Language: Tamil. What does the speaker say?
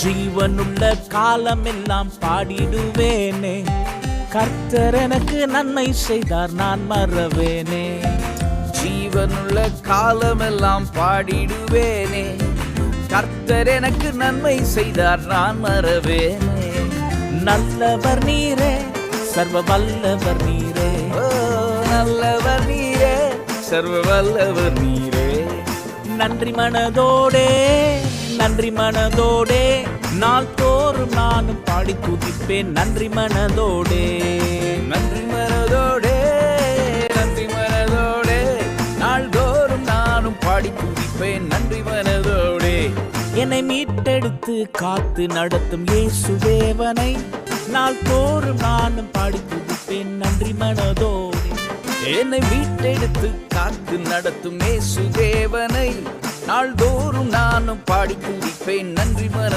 ஜீவனுள்ள காலமெல்லாம் பாடிடுவேனே, கர்த்தர் எனக்கு நன்மை செய்தார் நான் மறவேனே. ஜீவனுள்ள காலமெல்லாம் பாடிடுவேனே, கர்த்தர் எனக்கு நன்மை செய்தார் நான் மறவேனே. நல்லவர் நீரே, சர்வ வல்லவர் நீரே. ஓ நல்லவர் நீரே, சர்வ வல்லவர் நீரே. நன்றி மனதோடே, நன்றி மனதோடே, நாள் தோறும் நானும் பாடி துதிப்பேன். நன்றி மனதோடே, நன்றி மனதோடே, நன்றி மனதோடே, நாள்தோறும் நானும் பாடி துதிப்பேன். நன்றி மனதோடே. என்னை மீட்டெடுத்து காத்து நடத்தும் இயேசு தேவனை நாள் தோறும் நானும் பாடி துதிப்பேன். நன்றி மனதோடே. என்னை மீட்டெடுத்து காத்து நடத்தும் இயேசு தேவனை நாள்தோறும் நானும் பாடி துதிப்பேன். நன்றி மன